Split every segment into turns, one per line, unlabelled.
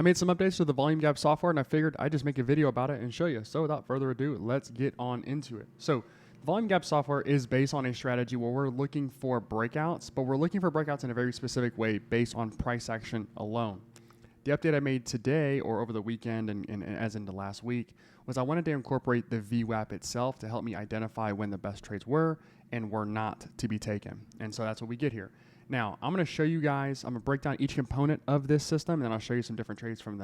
I made some updates to the VGAPS software, and I figured I'd just make a video about it and show you. So without further ado, let's get on into it. So VGAPS software is based on a strategy where we're looking for breakouts, but we're looking for breakouts in a very specific way based on price action alone. The update I made today or over the weekend and as in the last week was I wanted to incorporate the VWAP itself to help me identify when the best trades were and were not to be taken. And so that's what we get here. Now, I'm going to show you guys, I'm going to break down each component of this system, and then I'll show you some different trades from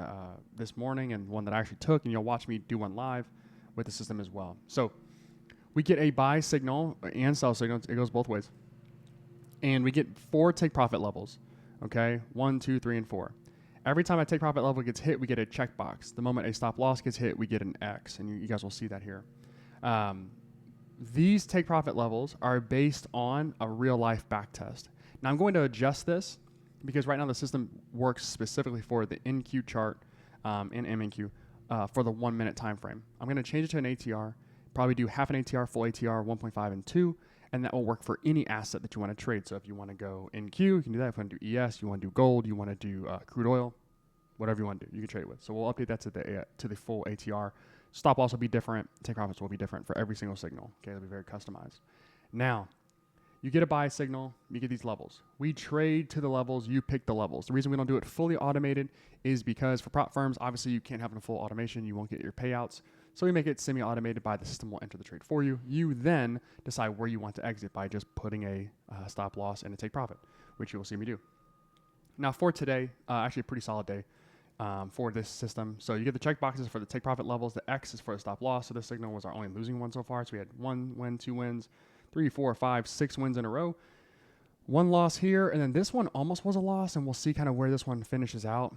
this morning and one that I actually took, and you'll watch me do one live with the system as well. So we get a buy signal and sell signal. It goes both ways. And we get 4 take profit levels, okay? 1, 2, 3, and 4. Every time a take profit level gets hit, we get a checkbox. The moment a stop loss gets hit, we get an X, and you guys will see that here. These take profit levels are based on a real life back test. Now I'm going to adjust this because right now the system works specifically for the NQ chart and MNQ for the 1 minute time frame. I'm going to change it to an ATR, probably do half an ATR, full ATR, 1.5 and 2, and that will work for any asset that you want to trade. So if you want to go NQ, you can do that. If you want to do ES, you want to do gold, you want to do crude oil, whatever you want to do, you can trade with. So we'll update that to the full ATR. Stop loss will be different. Take profits will be different for every single signal. Okay, it'll be very customized. Now, you get a buy signal, you get these levels. We trade to the levels, you pick the levels. The reason we don't do it fully automated is because for prop firms, obviously you can't have a full automation, you won't get your payouts. So we make it semi-automated by the system will enter the trade for you. You then decide where you want to exit by just putting a stop loss and a take profit, which you will see me do. Now for today, actually a pretty solid day for this system. So you get the check boxes for the take profit levels. The X is for the stop loss. So this signal was our only losing one so far. So we had 1 win, 2 wins, 3, 4, 5, 6 wins in a row. 1 loss here, and then this one almost was a loss, and we'll see kind of where this one finishes out.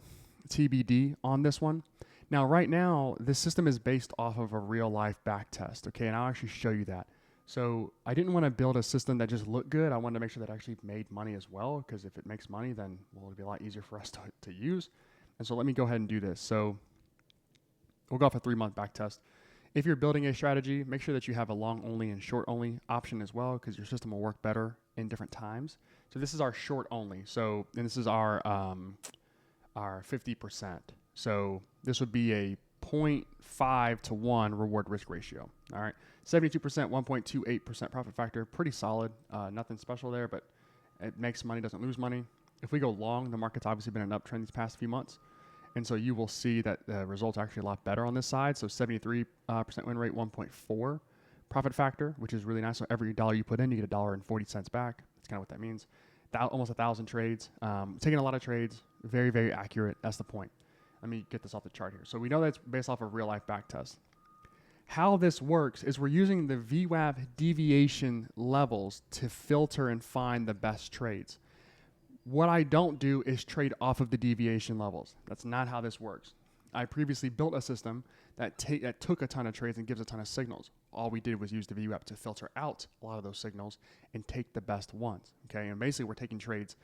TBD on this one. Now, right now, this system is based off of a real-life back test, okay, and I'll actually show you that. So I didn't want to build a system that just looked good. I wanted to make sure that it actually made money as well, because if it makes money, then well, it'll be a lot easier for us to use. And so let me go ahead and do this. So we'll go off a 3-month back test. If you're building a strategy, make sure that you have a long only and short only option as well, because your system will work better in different times. So this is our short only. So, and this is our 50%. So this would be a 0.5 to 1 reward risk ratio. All right. 72%, 1.28% profit factor. Pretty solid. Nothing special there, but it makes money, doesn't lose money. If we go long, the market's obviously been an uptrend these past few months. And so you will see that the results are actually a lot better on this side. So 73% win rate, 1.4 profit factor, which is really nice. So every dollar you put in, you get $1.40 back. That's kind of what that means. Almost 1,000 trades. Taking a lot of trades. Very, very accurate. That's the point. Let me get this off the chart here. So we know that's based off of real life back test. How this works is we're using the VWAP deviation levels to filter and find the best trades. What I don't do is trade off of the deviation levels. That's not how this works. I previously built a system that took a ton of trades and gives a ton of signals. All we did was use the VWAP to filter out a lot of those signals and take the best ones. Okay, and basically we're taking trades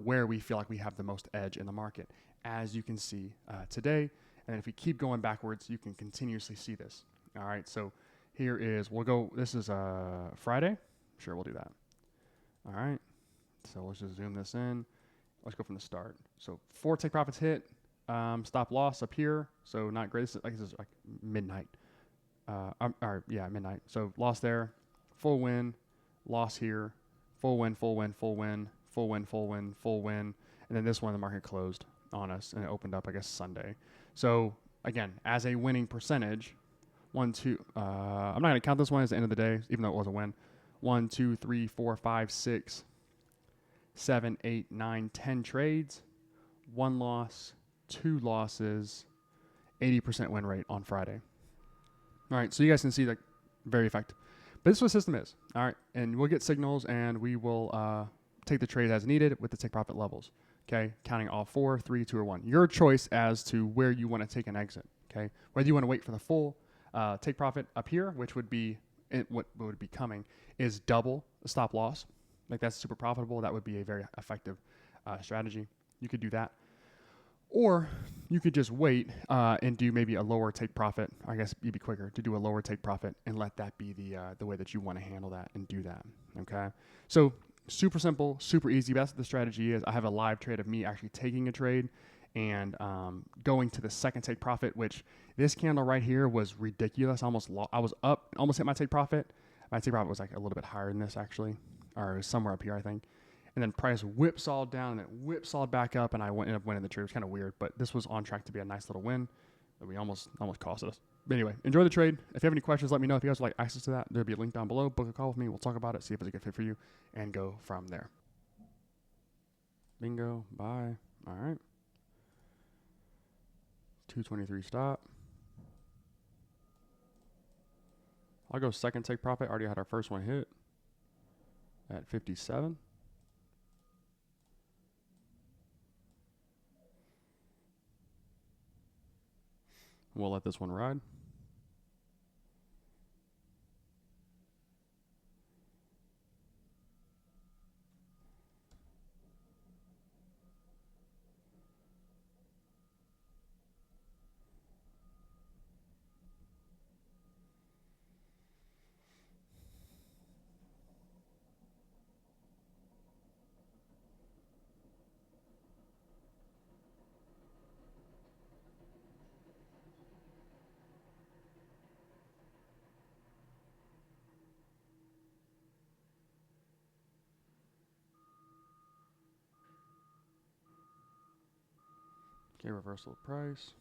where we feel like we have the most edge in the market, as you can see today. And if we keep going backwards, you can continuously see this. All right, so here is, this is Friday. Sure, we'll do that. All right. So let's just zoom this in. Let's go from the start. So 4 take profits hit, stop loss up here. So not great. This is like midnight. Midnight. So loss there, full win, loss here, full win, full win, full win, full win, full win, full win. And then this one, the market closed on us and it opened up, I guess, Sunday. So again, as a winning percentage, 1, 2, I'm not going to count this one as the end of the day, even though it was a win. 1, 2, 3, 4, 5, 6, 7, 8, 9, 10 trades, 1 loss, 2 losses, 80% win rate on Friday. All right, so you guys can see that very effective. But this is what the system is. All right, and we'll get signals and we will take the trade as needed with the take profit levels. Okay, counting all 4, 3, 2, or 1. Your choice as to where you want to take an exit. Okay, whether you want to wait for the full take profit up here, which would be what would be coming, is double the stop loss. Like that's super profitable. That would be a very effective strategy. You could do that. Or you could just wait and do maybe a lower take profit. I guess it'd be quicker to do a lower take profit and let that be the way that you want to handle that and do that. Okay. So super simple, super easy. That's what the strategy is. I have a live trade of me actually taking a trade and going to the second take profit, which this candle right here was ridiculous. I was up, almost hit my take profit. My take profit was like a little bit higher than this actually, or it was somewhere up here, I think. And then price whipsawed down and then whipsawed back up, and I ended up winning the trade. It was kind of weird, but this was on track to be a nice little win that we almost cost us. But anyway, enjoy the trade. If you have any questions, let me know. If you guys would like access to that, there'll be a link down below. Book a call with me. We'll talk about it, see if it's a good fit for you, and go from there. Bingo. Bye. All right. 223 stop. I'll go second take profit. Already had our first one hit at 57. We'll let this one ride. Okay, reversal of price.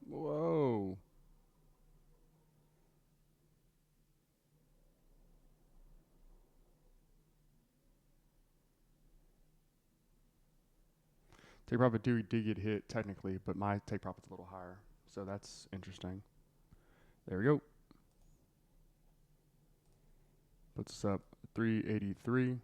Whoa. Take profit did get hit technically, but my take profit's a little higher. So that's interesting. There we go. Puts us up 383.